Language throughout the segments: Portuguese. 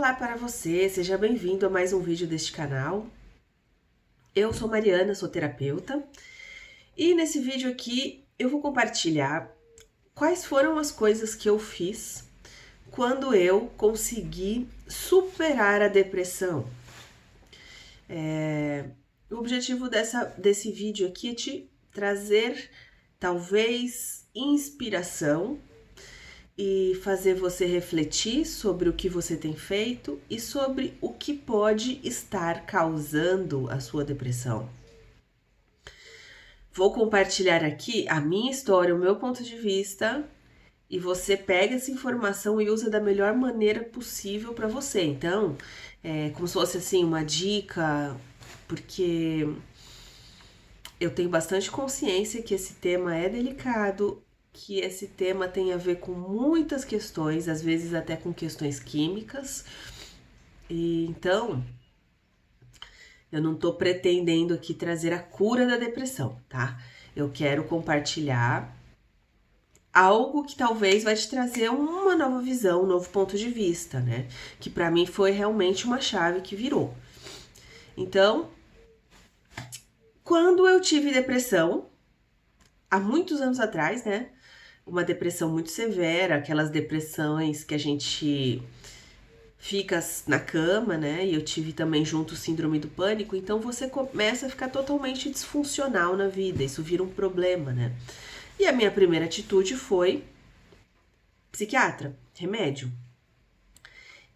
Olá para você, seja bem-vindo a mais um vídeo deste canal. Eu sou Mariana, sou terapeuta, e nesse vídeo aqui eu vou compartilhar quais foram as coisas que eu fiz quando eu consegui superar a depressão. O objetivo desse vídeo aqui é te trazer, talvez, inspiração e fazer você refletir sobre o que você tem feito e sobre o que pode estar causando a sua depressão. Vou compartilhar aqui a minha história, o meu ponto de vista, e você pega essa informação e usa da melhor maneira possível para você. Então, é como se fosse assim uma dica, porque eu tenho bastante consciência que esse tema é delicado, que esse tema tem a ver com muitas questões, às vezes até com questões químicas. E então, eu não tô pretendendo aqui trazer a cura da depressão, tá? Eu quero compartilhar algo que talvez vai te trazer uma nova visão, um novo ponto de vista, né? Que pra mim foi realmente uma chave que virou. Então, quando eu tive depressão, há muitos anos atrás, né? Uma depressão muito severa, aquelas depressões que a gente fica na cama, né? E eu tive também junto síndrome do pânico, então você começa a ficar totalmente disfuncional na vida, isso vira um problema, né? E a minha primeira atitude foi psiquiatra, remédio.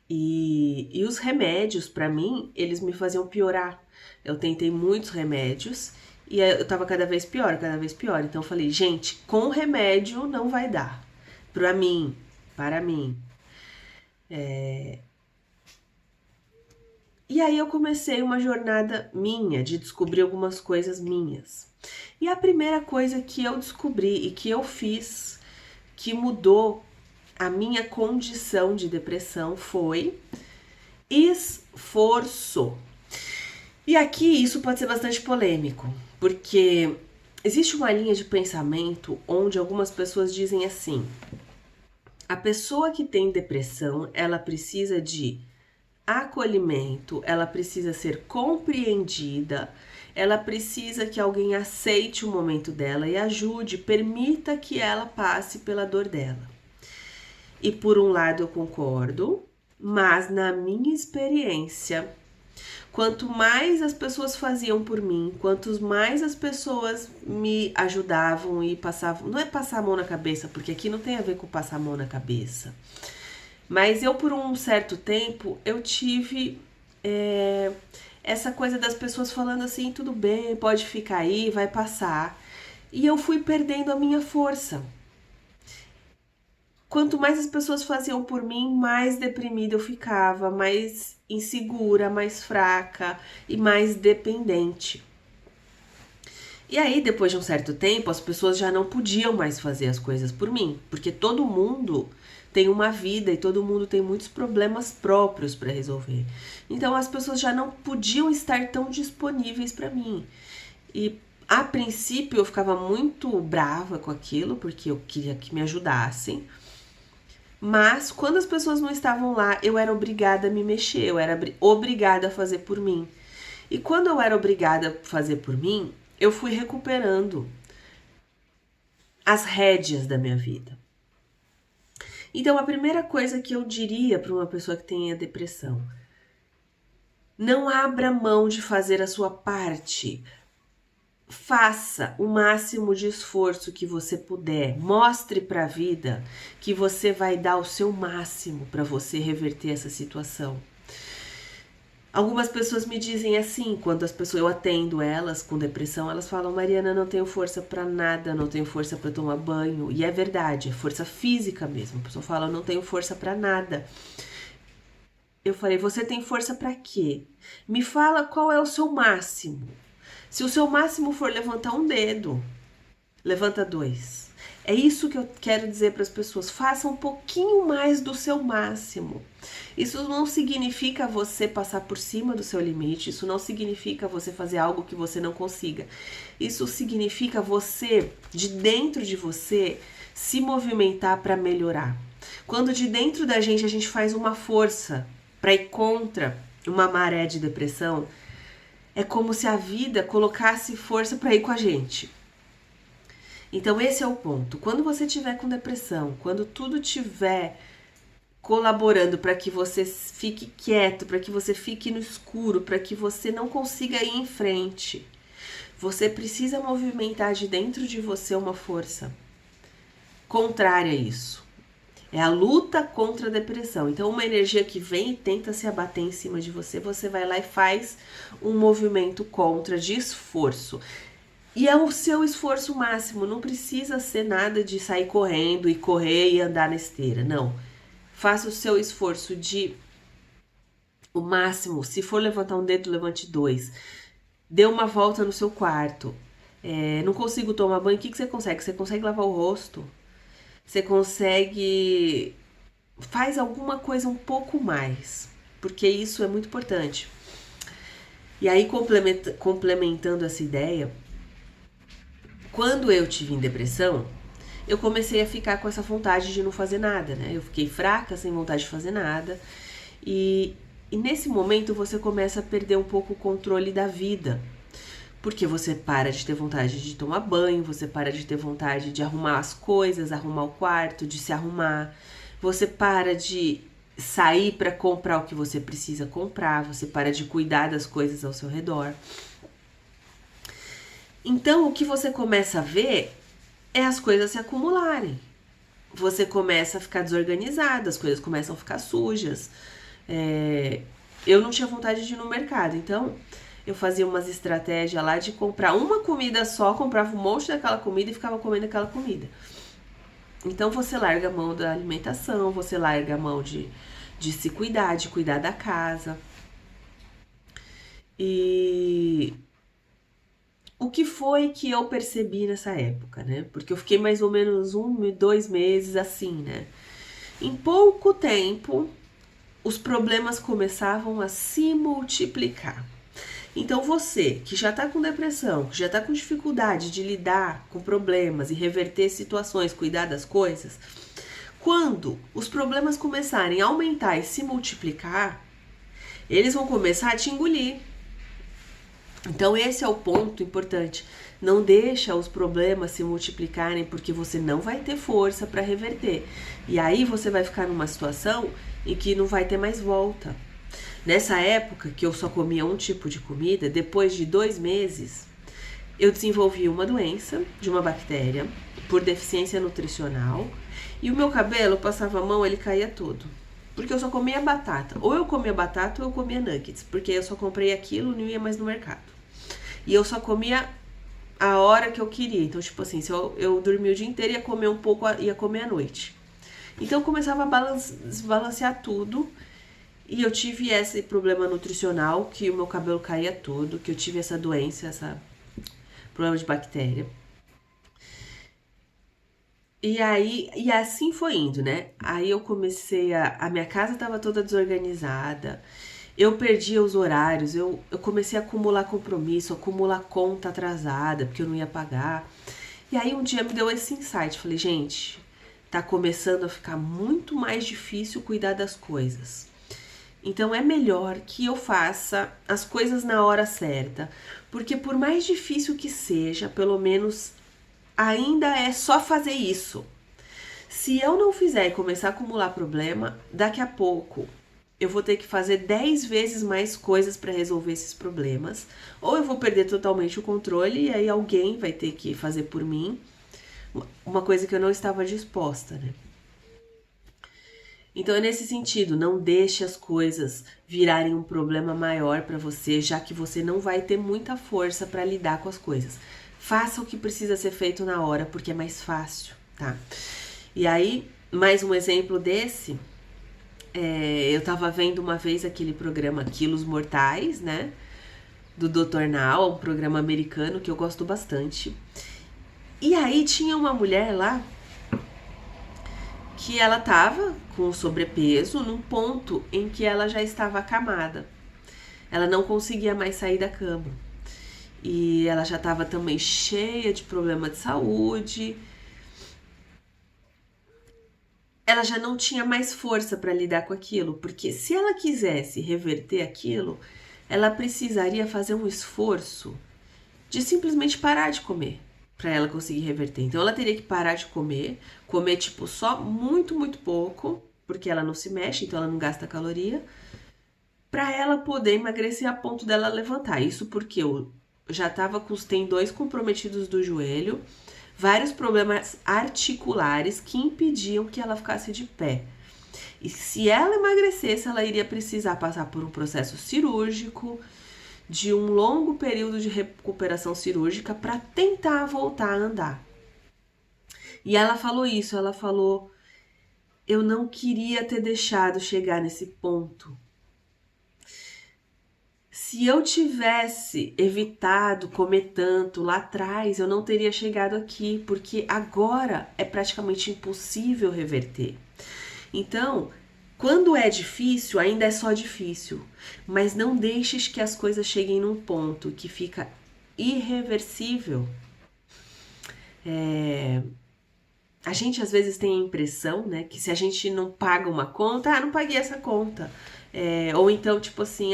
E os remédios, pra mim, eles me faziam piorar. Eu tentei muitos remédios e eu tava cada vez pior, cada vez pior. Então eu falei, gente, com remédio não vai dar. Para mim. E aí eu comecei uma jornada minha, de descobrir algumas coisas minhas. E a primeira coisa que eu descobri e que eu fiz, que mudou a minha condição de depressão, foi esforço. E aqui isso pode ser bastante polêmico, porque existe uma linha de pensamento onde algumas pessoas dizem assim: a pessoa que tem depressão, ela precisa de acolhimento, ela precisa ser compreendida, ela precisa que alguém aceite o momento dela e ajude, permita que ela passe pela dor dela. E por um lado eu concordo, mas na minha experiência, quanto mais as pessoas faziam por mim, quanto mais as pessoas me ajudavam e passavam, não é passar a mão na cabeça, porque aqui não tem a ver com passar a mão na cabeça, mas eu por um certo tempo, eu tive essa coisa das pessoas falando assim, tudo bem, pode ficar aí, vai passar, e eu fui perdendo a minha força. Quanto mais as pessoas faziam por mim, mais deprimida eu ficava, mais insegura, mais fraca e mais dependente. E aí, depois de um certo tempo, as pessoas já não podiam mais fazer as coisas por mim, porque todo mundo tem uma vida e todo mundo tem muitos problemas próprios para resolver. Então, as pessoas já não podiam estar tão disponíveis para mim. E a princípio eu ficava muito brava com aquilo, porque eu queria que me ajudassem. Mas quando as pessoas não estavam lá, eu era obrigada a me mexer, eu era obrigada a fazer por mim. E quando eu era obrigada a fazer por mim, eu fui recuperando as rédeas da minha vida. Então, a primeira coisa que eu diria para uma pessoa que tenha depressão: não abra mão de fazer a sua parte. Faça o máximo de esforço que você puder. Mostre para a vida que você vai dar o seu máximo para você reverter essa situação. Algumas pessoas me dizem assim, quando eu atendo elas com depressão, elas falam: Mariana, não tenho força para nada, não tenho força para tomar banho. E é verdade, é força física mesmo. A pessoa fala: não tenho força para nada. Eu falei: você tem força para quê? Me fala qual é o seu máximo. Se o seu máximo for levantar um dedo, levanta 2. É isso que eu quero dizer para as pessoas. Faça um pouquinho mais do seu máximo. Isso não significa você passar por cima do seu limite. Isso não significa você fazer algo que você não consiga. Isso significa você, de dentro de você, se movimentar para melhorar. Quando de dentro da gente a gente faz uma força para ir contra uma maré de depressão, é como se a vida colocasse força para ir com a gente. Então esse é o ponto. Quando você tiver com depressão, quando tudo tiver colaborando para que você fique quieto, para que você fique no escuro, para que você não consiga ir em frente, você precisa movimentar de dentro de você uma força contrária a isso. É a luta contra a depressão. Então, uma energia que vem e tenta se abater em cima de você, você vai lá e faz um movimento contra, de esforço. E é o seu esforço máximo, não precisa ser nada de sair correndo e correr e andar na esteira, não. Faça o seu esforço de o máximo. Se for levantar um dedo, levante 2. Dê uma volta no seu quarto. Não consigo tomar banho, o que você consegue? Você consegue lavar o rosto? Você consegue... Faz alguma coisa um pouco mais, porque isso é muito importante. E aí, complementando essa ideia, quando eu tive em depressão, eu comecei a ficar com essa vontade de não fazer nada, né? Eu fiquei fraca, sem vontade de fazer nada. E nesse momento você começa a perder um pouco o controle da vida. Porque você para de ter vontade de tomar banho, você para de ter vontade de arrumar as coisas, arrumar o quarto, de se arrumar. Você para de sair para comprar o que você precisa comprar, você para de cuidar das coisas ao seu redor. Então, o que você começa a ver é as coisas se acumularem. Você começa a ficar desorganizada, as coisas começam a ficar sujas. Eu não tinha vontade de ir no mercado, então eu fazia umas estratégias lá de comprar uma comida só, comprava um monte daquela comida e ficava comendo aquela comida. Então você larga a mão da alimentação, você larga a mão de se cuidar, de cuidar da casa. E o que foi que eu percebi nessa época, né? Porque eu fiquei mais ou menos 2 meses assim, né? Em pouco tempo, os problemas começavam a se multiplicar. Então você, que já tá com depressão, que já tá com dificuldade de lidar com problemas e reverter situações, cuidar das coisas, quando os problemas começarem a aumentar e se multiplicar, eles vão começar a te engolir. Então esse é o ponto importante. Não deixa os problemas se multiplicarem, porque você não vai ter força para reverter. E aí você vai ficar numa situação em que não vai ter mais volta. Nessa época que eu só comia um tipo de comida, depois de 2 meses, eu desenvolvi uma doença de uma bactéria por deficiência nutricional e o meu cabelo, passava a mão, ele caía todo. Porque eu só comia batata. Ou eu comia batata ou eu comia nuggets, porque eu só comprei aquilo e não ia mais no mercado. E eu só comia a hora que eu queria. Então, tipo assim, se eu dormia o dia inteiro, ia comer um pouco, ia comer à noite. Então, eu começava a desbalancear tudo. E eu tive esse problema nutricional, que o meu cabelo caía todo, que eu tive essa doença, esse problema de bactéria. E assim foi indo, né? Aí eu comecei a minha casa tava toda desorganizada, eu perdia os horários, eu comecei a acumular compromisso, acumular conta atrasada, porque eu não ia pagar. E aí um dia me deu esse insight, falei, gente, tá começando a ficar muito mais difícil cuidar das coisas. Então é melhor que eu faça as coisas na hora certa, porque por mais difícil que seja, pelo menos ainda é só fazer isso. Se eu não fizer e começar a acumular problema, daqui a pouco eu vou ter que fazer 10 vezes mais coisas para resolver esses problemas, ou eu vou perder totalmente o controle e aí alguém vai ter que fazer por mim uma coisa que eu não estava disposta, né? Então é nesse sentido, não deixe as coisas virarem um problema maior para você, já que você não vai ter muita força para lidar com as coisas. Faça o que precisa ser feito na hora, porque é mais fácil, tá? E aí, mais um exemplo desse, eu tava vendo uma vez aquele programa Quilos Mortais, né? Do Dr. Now, um programa americano que eu gosto bastante. E aí tinha uma mulher lá que ela tava com sobrepeso num ponto em que ela já estava acamada. Ela não conseguia mais sair da cama. E ela já estava também cheia de problema de saúde. ela já não tinha mais força para lidar com aquilo, porque se ela quisesse reverter aquilo, ela precisaria fazer um esforço de simplesmente parar de comer para ela conseguir reverter. Então ela teria que parar de comer tipo só muito, muito pouco, porque ela não se mexe, então ela não gasta caloria, para ela poder emagrecer a ponto dela levantar. Isso porque eu já estava com os tendões comprometidos do joelho, vários problemas articulares que impediam que ela ficasse de pé. E se ela emagrecesse, ela iria precisar passar por um processo cirúrgico, de um longo período de recuperação cirúrgica para tentar voltar a andar. E ela falou isso, ela falou: eu não queria ter deixado chegar nesse ponto. Se eu tivesse evitado comer tanto lá atrás, eu não teria chegado aqui, porque agora é praticamente impossível reverter. Então, quando é difícil, ainda é só difícil, mas não deixes que as coisas cheguem num ponto que fica irreversível. A gente às vezes tem a impressão, né, que se a gente não paga uma conta, não paguei essa conta. Ou então, tipo assim,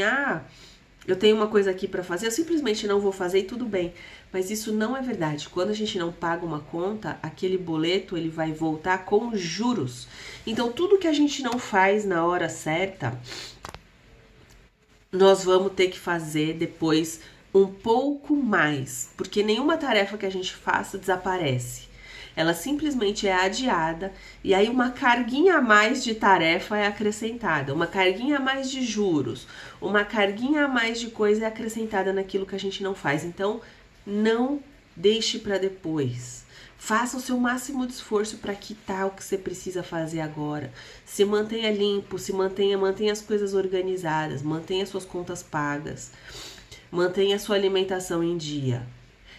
eu tenho uma coisa aqui para fazer, eu simplesmente não vou fazer e tudo bem. Mas isso não é verdade. Quando a gente não paga uma conta, aquele boleto ele vai voltar com juros. Então, tudo que a gente não faz na hora certa, nós vamos ter que fazer depois um pouco mais, porque nenhuma tarefa que a gente faça desaparece. Ela simplesmente é adiada e aí uma carguinha a mais de tarefa é acrescentada, uma carguinha a mais de juros, uma carguinha a mais de coisa é acrescentada naquilo que a gente não faz. Então, não deixe para depois. Faça o seu máximo de esforço para quitar o que você precisa fazer agora. Se mantenha limpo, mantenha as coisas organizadas, mantenha suas contas pagas, mantenha a sua alimentação em dia.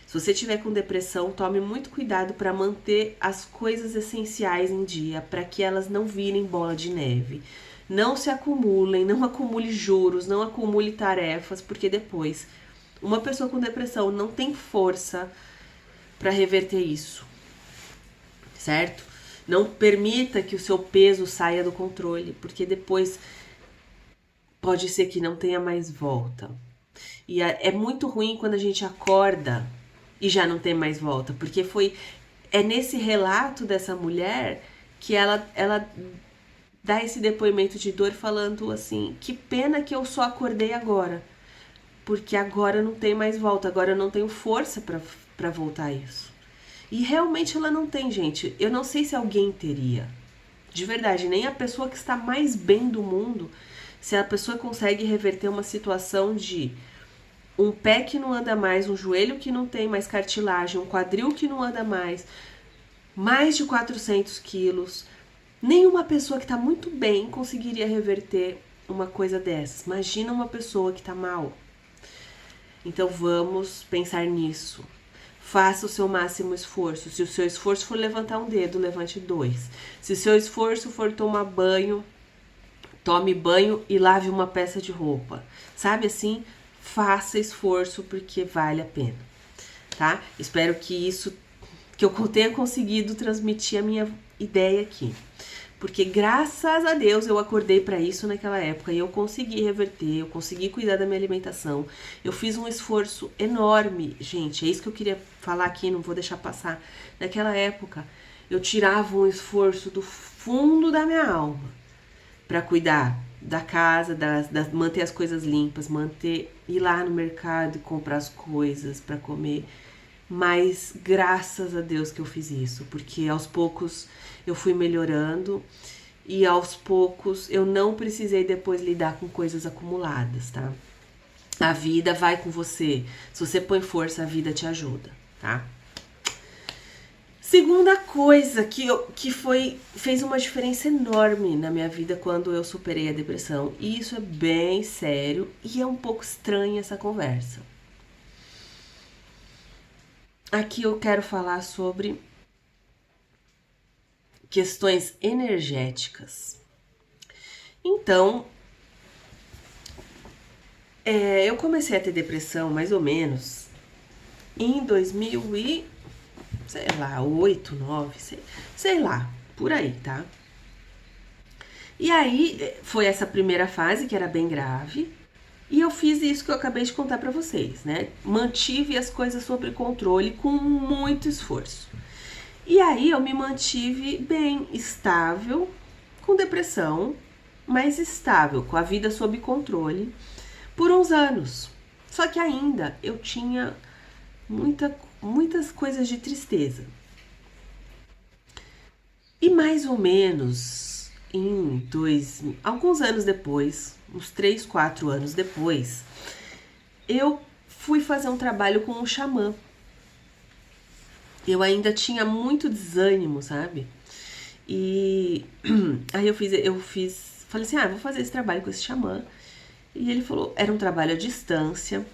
Se você tiver com depressão, tome muito cuidado para manter as coisas essenciais em dia, para que elas não virem bola de neve. Não se acumulem, não acumule juros, não acumule tarefas, porque depois uma pessoa com depressão não tem força para reverter isso, certo? Não permita que o seu peso saia do controle, porque depois pode ser que não tenha mais volta. E é muito ruim quando a gente acorda e já não tem mais volta, porque é nesse relato dessa mulher que ela dá esse depoimento de dor falando assim: que pena que eu só acordei agora, porque agora não tem mais volta, agora eu não tenho força para voltar a isso. E realmente ela não tem, gente. Eu não sei se alguém teria. De verdade, nem a pessoa que está mais bem do mundo, se a pessoa consegue reverter uma situação de um pé que não anda mais, um joelho que não tem mais cartilagem, um quadril que não anda mais de 400 quilos. Nenhuma pessoa que está muito bem conseguiria reverter uma coisa dessas. Imagina uma pessoa que está mal. Então vamos pensar nisso. Faça o seu máximo esforço. Se o seu esforço for levantar um dedo, levante 2. Se o seu esforço for tomar banho, tome banho e lave uma peça de roupa. Sabe assim? Faça esforço porque vale a pena, tá? Espero que eu tenha conseguido transmitir a minha ideia aqui. Porque graças a Deus eu acordei para isso naquela época e eu consegui reverter, eu consegui cuidar da minha alimentação. Eu fiz um esforço enorme, gente, é isso que eu queria falar aqui, não vou deixar passar. Naquela época eu tirava um esforço do fundo da minha alma para cuidar da casa, manter as coisas limpas, ir lá no mercado e comprar as coisas para comer. Mas graças a Deus que eu fiz isso, porque aos poucos eu fui melhorando e aos poucos eu não precisei depois lidar com coisas acumuladas, tá? A vida vai com você. Se você põe força, a vida te ajuda, tá? Segunda coisa que fez uma diferença enorme na minha vida quando eu superei a depressão, e isso é bem sério e é um pouco estranha essa conversa. Aqui eu quero falar sobre questões energéticas. Então, eu comecei a ter depressão mais ou menos em 2000 e, sei lá, 8, 9, sei lá, por aí, tá? E aí foi essa primeira fase que era bem grave. E eu fiz isso que eu acabei de contar pra vocês, né? Mantive as coisas sob controle com muito esforço. E aí eu me mantive bem estável, com depressão, mas estável, com a vida sob controle, por uns anos. Só que ainda eu tinha muitas coisas de tristeza. E mais ou menos alguns anos depois, uns 3, 4 anos depois, eu fui fazer um trabalho com um xamã. Eu ainda tinha muito desânimo, sabe? E aí falei assim, vou fazer esse trabalho com esse xamã. E ele falou, era um trabalho à distância.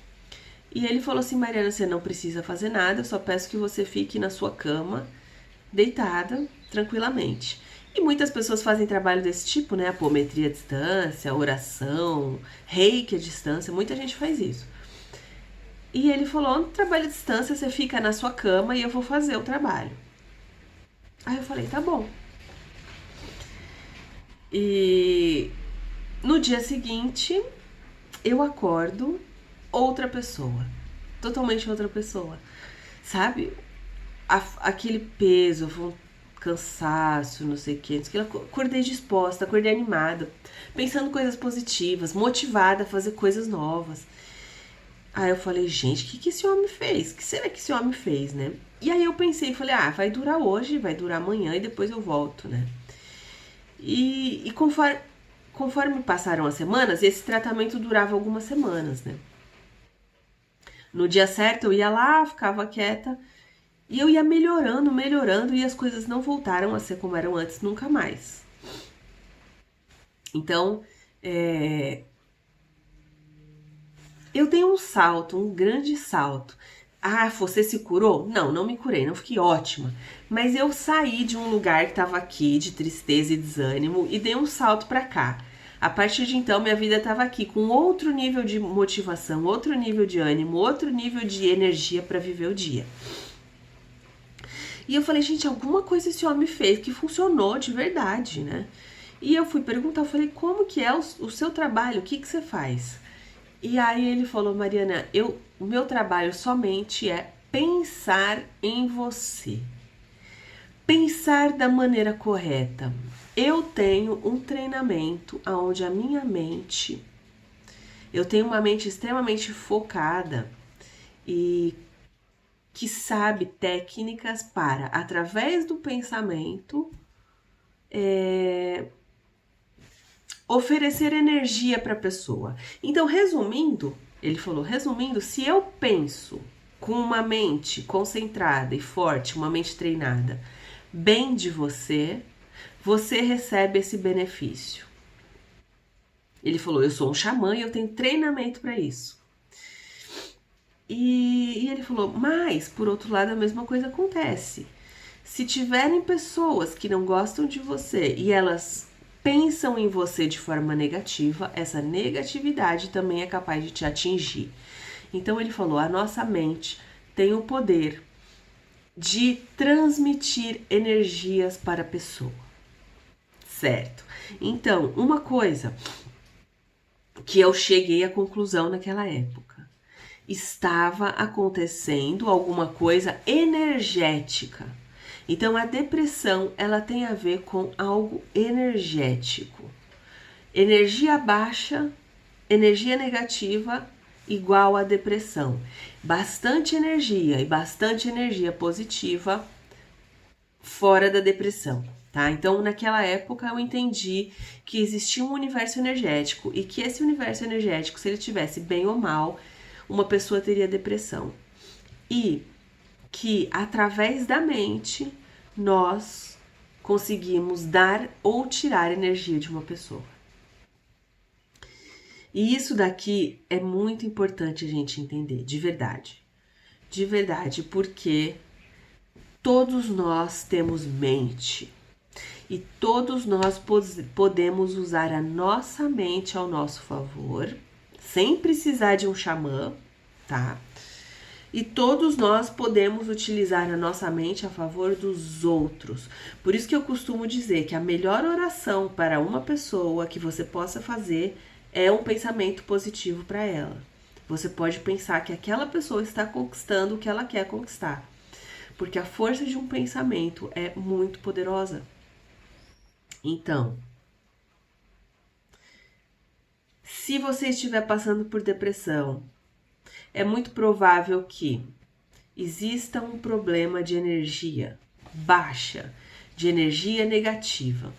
E ele falou assim, Mariana, você não precisa fazer nada, eu só peço que você fique na sua cama, deitada, tranquilamente. E muitas pessoas fazem trabalho desse tipo, né? Apometria à distância, oração, reiki à distância, muita gente faz isso. E ele falou, no trabalho à distância, você fica na sua cama e eu vou fazer o trabalho. Aí eu falei, tá bom. E no dia seguinte, eu acordo outra pessoa. Totalmente outra pessoa. Sabe? Aquele peso, cansaço, não sei o que. Acordei disposta, acordei animada. Pensando coisas positivas, motivada a fazer coisas novas. Aí eu falei, gente, o que esse homem fez? O que será que esse homem fez, né? E aí eu pensei, falei, vai durar hoje, vai durar amanhã e depois eu volto, né? E conforme passaram as semanas, esse tratamento durava algumas semanas, né? No dia certo eu ia lá, ficava quieta e eu ia melhorando e as coisas não voltaram a ser como eram antes nunca mais. Então, eu dei um salto, um grande salto. Você se curou? Não, não me curei, não fiquei ótima. Mas eu saí de um lugar que estava aqui, de tristeza e desânimo, e dei um salto para cá. A partir de então, minha vida estava aqui com outro nível de motivação, outro nível de ânimo, outro nível de energia para viver o dia. E eu falei, gente, alguma coisa esse homem fez que funcionou de verdade, né? E eu fui perguntar, eu falei, como que é o seu trabalho? O que você faz? E aí ele falou, Mariana, o meu trabalho somente é pensar em você. Pensar da maneira correta. Eu tenho um treinamento onde a minha mente, eu tenho uma mente extremamente focada e que sabe técnicas para, através do pensamento, oferecer energia para a pessoa. Então, resumindo, ele falou, se eu penso com uma mente concentrada e forte, uma mente treinada, bem de você, você recebe esse benefício. Ele falou, eu sou um xamã e eu tenho treinamento para isso. E ele falou, mas, por outro lado, a mesma coisa acontece. Se tiverem pessoas que não gostam de você e elas pensam em você de forma negativa, essa negatividade também é capaz de te atingir. Então ele falou, a nossa mente tem o poder de transmitir energias para a pessoa. Certo? Então, uma coisa que eu cheguei à conclusão naquela época, estava acontecendo alguma coisa energética. Então, a depressão, ela tem a ver com algo energético. Energia baixa, energia negativa, igual a depressão. Bastante energia e bastante energia positiva fora da depressão, tá? Então, naquela época, eu entendi que existia um universo energético e que esse universo energético, se ele tivesse bem ou mal, uma pessoa teria depressão. E que através da mente nós conseguimos dar ou tirar energia de uma pessoa. E isso daqui é muito importante a gente entender, de verdade. De verdade, porque todos nós temos mente. E todos nós podemos usar a nossa mente ao nosso favor, sem precisar de um xamã, tá? E todos nós podemos utilizar a nossa mente a favor dos outros. Por isso que eu costumo dizer que a melhor oração para uma pessoa que você possa fazer é um pensamento positivo para ela. Você pode pensar que aquela pessoa está conquistando o que ela quer conquistar. Porque a força de um pensamento é muito poderosa. Então, se você estiver passando por depressão, é muito provável que exista um problema de energia baixa, de energia negativa.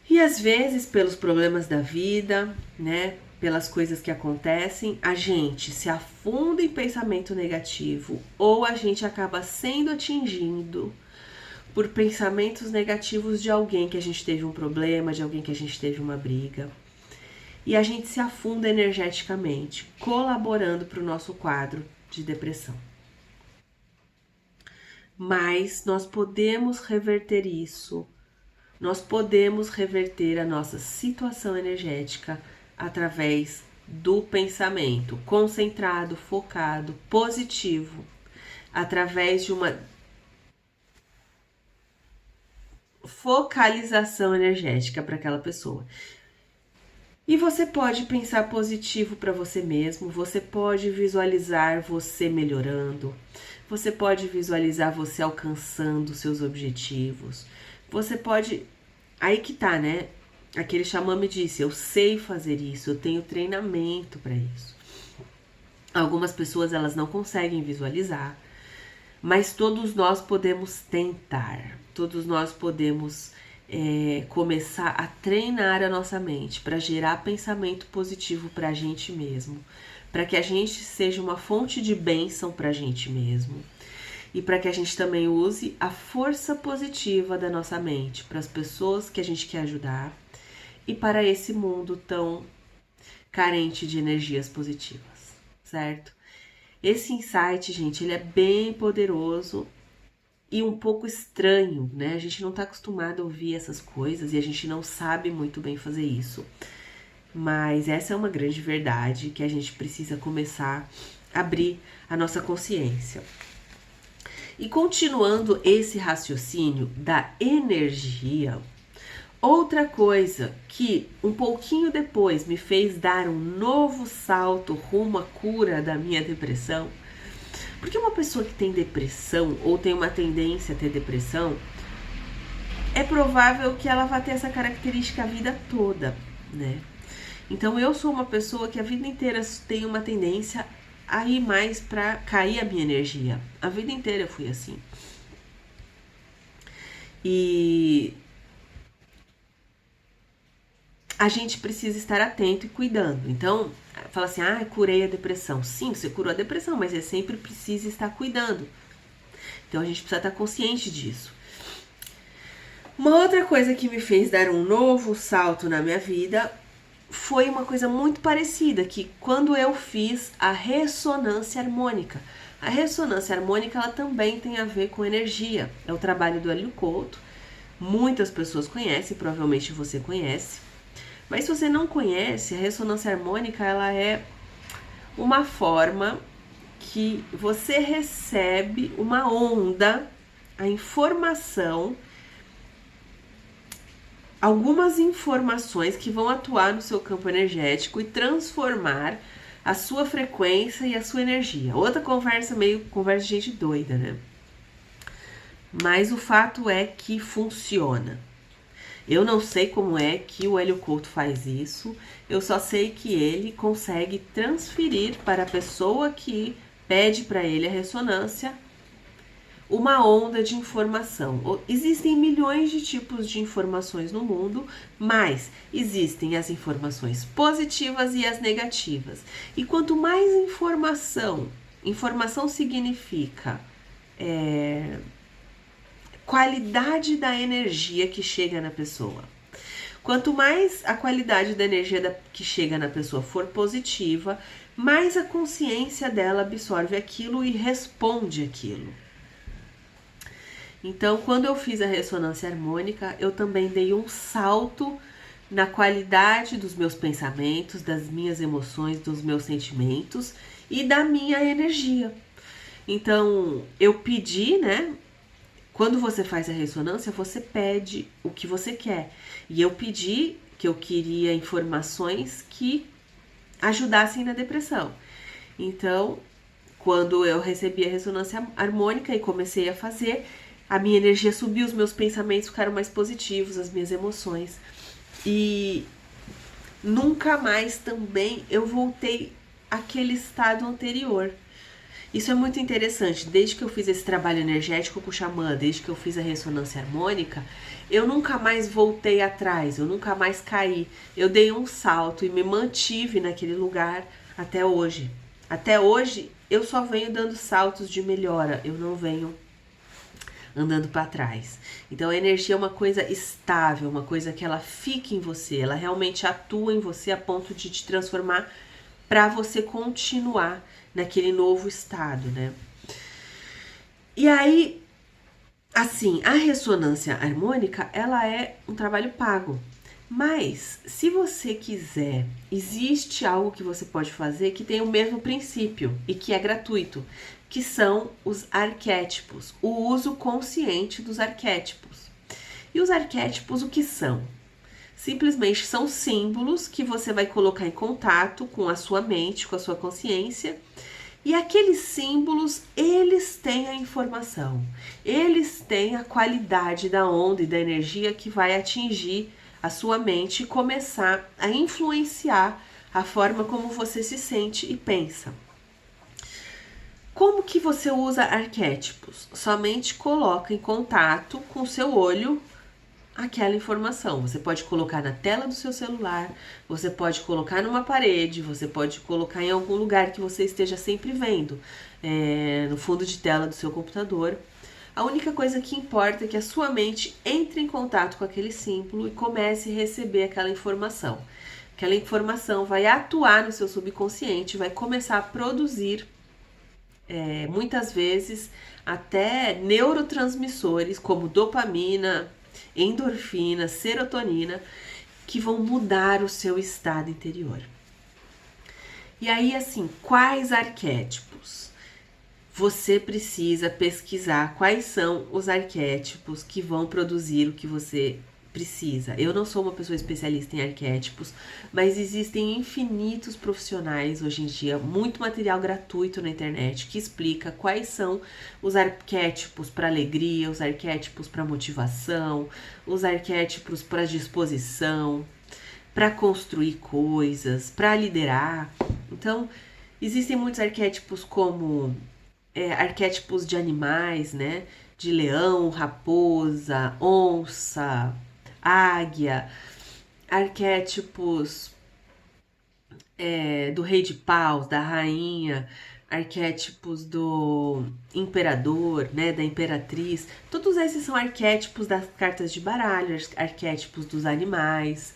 E às vezes, pelos problemas da vida, né, pelas coisas que acontecem, a gente se afunda em pensamento negativo ou a gente acaba sendo atingido por pensamentos negativos de alguém que a gente teve um problema, de alguém que a gente teve uma briga. E a gente se afunda energeticamente, colaborando para o nosso quadro de depressão. Mas nós podemos reverter isso, nós podemos reverter a nossa situação energética através do pensamento concentrado, focado, positivo, através de uma focalização energética para aquela pessoa. E você pode pensar positivo para você mesmo, você pode visualizar você melhorando, você pode visualizar você alcançando seus objetivos, você pode... Aí que tá, né? Aquele xamã me disse, eu sei fazer isso, eu tenho treinamento para isso. Algumas pessoas, elas não conseguem visualizar, mas todos nós podemos tentar, todos nós podemos começar a treinar a nossa mente para gerar pensamento positivo para a gente mesmo, para que a gente seja uma fonte de bênção para a gente mesmo e para que a gente também use a força positiva da nossa mente para as pessoas que a gente quer ajudar e para esse mundo tão carente de energias positivas, certo? Esse insight, gente, ele é bem poderoso e um pouco estranho, né? A gente não tá acostumado a ouvir essas coisas e a gente não sabe muito bem fazer isso. Mas essa é uma grande verdade que a gente precisa começar a abrir a nossa consciência. E continuando esse raciocínio da energia, outra coisa que um pouquinho depois me fez dar um novo salto rumo à cura da minha depressão, porque uma pessoa que tem depressão ou tem uma tendência a ter depressão, é provável que ela vá ter essa característica a vida toda, né? Então eu sou uma pessoa que a vida inteira tem uma tendência a ir mais pra cair a minha energia. A vida inteira eu fui assim. E a gente precisa estar atento e cuidando. Então, fala assim, curei a depressão. Sim, você curou a depressão, mas você sempre precisa estar cuidando. Então, a gente precisa estar consciente disso. Uma outra coisa que me fez dar um novo salto na minha vida foi uma coisa muito parecida, que quando eu fiz a ressonância harmônica. A ressonância harmônica, ela também tem a ver com energia. É o trabalho do Hélio Couto. Muitas pessoas conhecem, provavelmente você conhece. Mas se você não conhece, a ressonância harmônica, ela é uma forma que você recebe uma onda, a informação, algumas informações que vão atuar no seu campo energético e transformar a sua frequência e a sua energia. Outra conversa, meio conversa de gente doida, né? Mas o fato é que funciona. Eu não sei como é que o Hélio Couto faz isso, eu só sei que ele consegue transferir para a pessoa que pede para ele a ressonância uma onda de informação. Existem milhões de tipos de informações no mundo, mas existem as informações positivas e as negativas. E quanto mais informação significa qualidade da energia que chega na pessoa. Quanto mais a qualidade da energia que chega na pessoa for positiva, mais a consciência dela absorve aquilo e responde aquilo. Então, quando eu fiz a ressonância harmônica, eu também dei um salto na qualidade dos meus pensamentos, das minhas emoções, dos meus sentimentos e da minha energia. Então, eu pedi, né? Quando você faz a ressonância, você pede o que você quer. E eu pedi que eu queria informações que ajudassem na depressão. Então, quando eu recebi a ressonância harmônica e comecei a fazer, a minha energia subiu, os meus pensamentos ficaram mais positivos, as minhas emoções. E nunca mais também eu voltei àquele estado anterior. Isso é muito interessante. Desde que eu fiz esse trabalho energético com o xamã, desde que eu fiz a ressonância harmônica, eu nunca mais voltei atrás, eu nunca mais caí. Eu dei um salto e me mantive naquele lugar até hoje. Até hoje, eu só venho dando saltos de melhora, eu não venho andando para trás. Então a energia é uma coisa estável, uma coisa que ela fica em você, ela realmente atua em você a ponto de te transformar para você continuar naquele novo estado, né? E aí, assim, a ressonância harmônica, ela é um trabalho pago. Mas, se você quiser, existe algo que você pode fazer que tem o mesmo princípio e que é gratuito, que são os arquétipos, o uso consciente dos arquétipos. E os arquétipos, o que são? Simplesmente são símbolos que você vai colocar em contato com a sua mente, com a sua consciência. E aqueles símbolos, eles têm a informação, eles têm a qualidade da onda e da energia que vai atingir a sua mente e começar a influenciar a forma como você se sente e pensa. Como que você usa arquétipos? Somente coloca em contato com o seu olho aquela informação. Você pode colocar na tela do seu celular, você pode colocar numa parede, você pode colocar em algum lugar que você esteja sempre vendo, no fundo de tela do seu computador. A única coisa que importa é que a sua mente entre em contato com aquele símbolo e comece a receber aquela informação. Aquela informação vai atuar no seu subconsciente, vai começar a produzir, muitas vezes, até neurotransmissores como dopamina, endorfina, serotonina, que vão mudar o seu estado interior. E aí, assim, quais arquétipos? Você precisa pesquisar quais são os arquétipos que vão produzir o que você precisa. Eu não sou uma pessoa especialista em arquétipos, mas existem infinitos profissionais hoje em dia, muito material gratuito na internet que explica quais são os arquétipos para alegria, os arquétipos para motivação, os arquétipos para disposição, para construir coisas, para liderar. Então, existem muitos arquétipos como arquétipos de animais, né? De leão, raposa, onça, águia, arquétipos do rei de paus, da rainha, arquétipos do imperador, né, da imperatriz. Todos esses são arquétipos das cartas de baralho, arquétipos dos animais,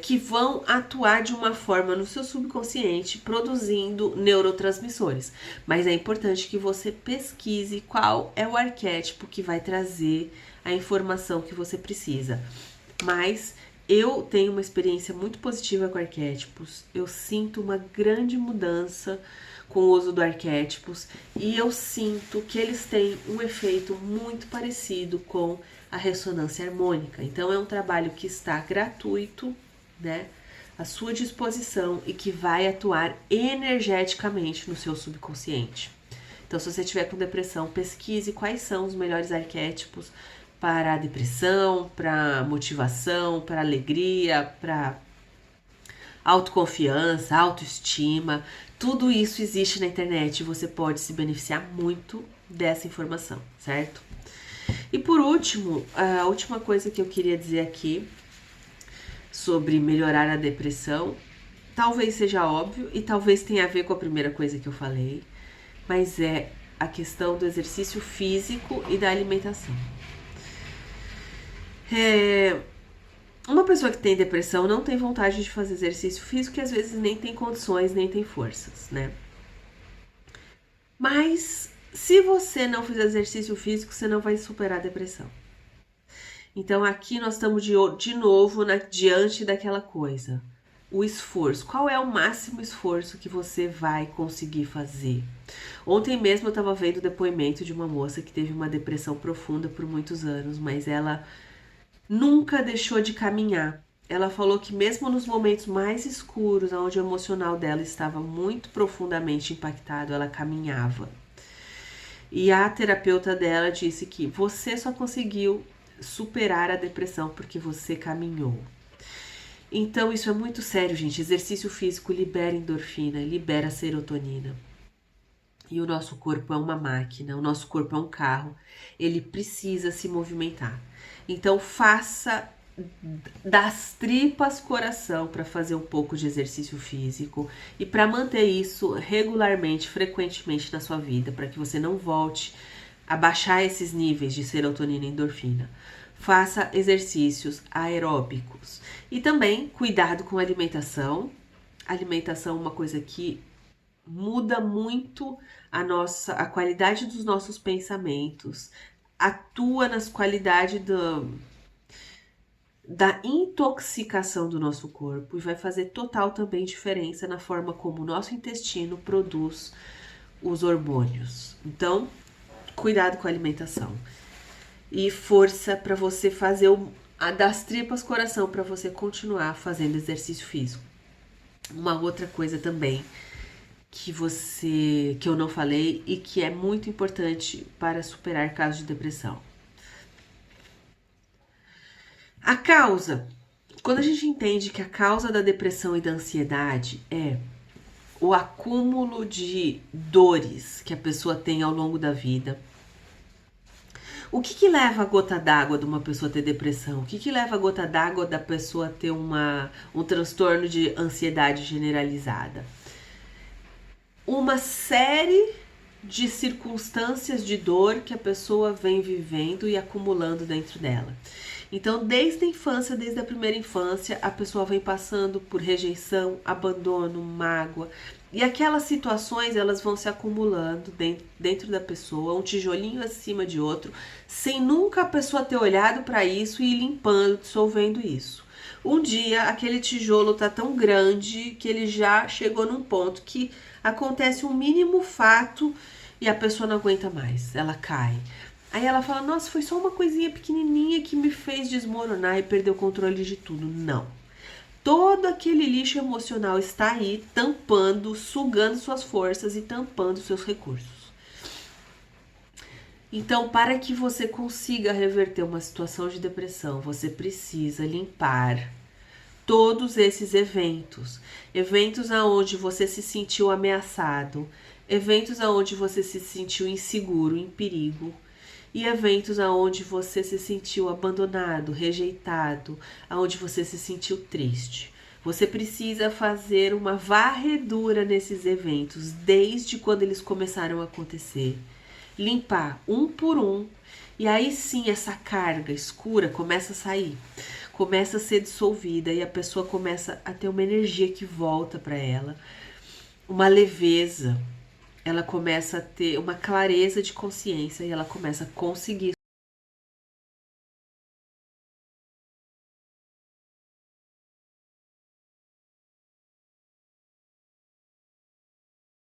que vão atuar de uma forma no seu subconsciente, produzindo neurotransmissores. Mas é importante que você pesquise qual é o arquétipo que vai trazer a informação que você precisa. Mas eu tenho uma experiência muito positiva com arquétipos. Eu sinto uma grande mudança com o uso do arquétipos e eu sinto que eles têm um efeito muito parecido com a ressonância harmônica. Então é um trabalho que está gratuito, né, à sua disposição e que vai atuar energeticamente no seu subconsciente. Então, se você estiver com depressão, pesquise quais são os melhores arquétipos para a depressão, para motivação, para alegria, para autoconfiança, autoestima. Tudo isso existe na internet e você pode se beneficiar muito dessa informação, certo? E por último, a última coisa que eu queria dizer aqui sobre melhorar a depressão, talvez seja óbvio e talvez tenha a ver com a primeira coisa que eu falei, mas é a questão do exercício físico e da alimentação. Uma pessoa que tem depressão não tem vontade de fazer exercício físico e às vezes nem tem condições, nem tem forças, né? Mas se você não fizer exercício físico, você não vai superar a depressão. Então aqui nós estamos de novo diante daquela coisa. o esforço. Qual é o máximo esforço que você vai conseguir fazer? Ontem mesmo eu estava vendo o depoimento de uma moça que teve uma depressão profunda por muitos anos, mas ela nunca deixou de caminhar. Ela falou que mesmo nos momentos mais escuros, onde o emocional dela estava muito profundamente impactado, ela caminhava. E a terapeuta dela disse que você só conseguiu superar a depressão porque você caminhou. Então isso é muito sério, gente. Exercício físico libera endorfina, libera serotonina. E o nosso corpo é uma máquina, o nosso corpo é um carro, ele precisa se movimentar. Então faça das tripas coração para fazer um pouco de exercício físico e para manter isso regularmente, frequentemente na sua vida, para que você não volte a baixar esses níveis de serotonina e endorfina. Faça exercícios aeróbicos e também cuidado com a alimentação. Alimentação é uma coisa que muda muito a qualidade dos nossos pensamentos, atua nas qualidades da intoxicação do nosso corpo e vai fazer total também diferença na forma como o nosso intestino produz os hormônios. Então, cuidado com a alimentação. E força para você fazer das tripas coração para você continuar fazendo exercício físico. Uma outra coisa também que eu não falei e que é muito importante para superar casos de depressão. A causa. Quando a gente entende que a causa da depressão e da ansiedade é o acúmulo de dores que a pessoa tem ao longo da vida. O que leva a gota d'água de uma pessoa a ter depressão? O que leva a gota d'água da pessoa a ter um transtorno de ansiedade generalizada? Uma série de circunstâncias de dor que a pessoa vem vivendo e acumulando dentro dela. Então, desde a infância, desde a primeira infância, a pessoa vem passando por rejeição, abandono, mágoa. E aquelas situações, elas vão se acumulando dentro da pessoa, um tijolinho acima de outro, sem nunca a pessoa ter olhado para isso e ir limpando, dissolvendo isso. Um dia, aquele tijolo tá tão grande que ele já chegou num ponto que acontece um mínimo fato e a pessoa não aguenta mais, ela cai. Aí ela fala, nossa, foi só uma coisinha pequenininha que me fez desmoronar e perder o controle de tudo. Não. Todo aquele lixo emocional está aí, tampando, sugando suas forças e tampando seus recursos. Então, para que você consiga reverter uma situação de depressão, você precisa limpar todos esses eventos. Eventos aonde você se sentiu ameaçado, eventos aonde você se sentiu inseguro, em perigo, e eventos aonde você se sentiu abandonado, rejeitado, aonde você se sentiu triste. Você precisa fazer uma varredura nesses eventos, desde quando eles começaram a acontecer. Limpar um por um, e aí sim essa carga escura começa a sair, começa a ser dissolvida e a pessoa começa a ter uma energia que volta para ela, uma leveza. Ela começa a ter uma clareza de consciência e ela começa a conseguir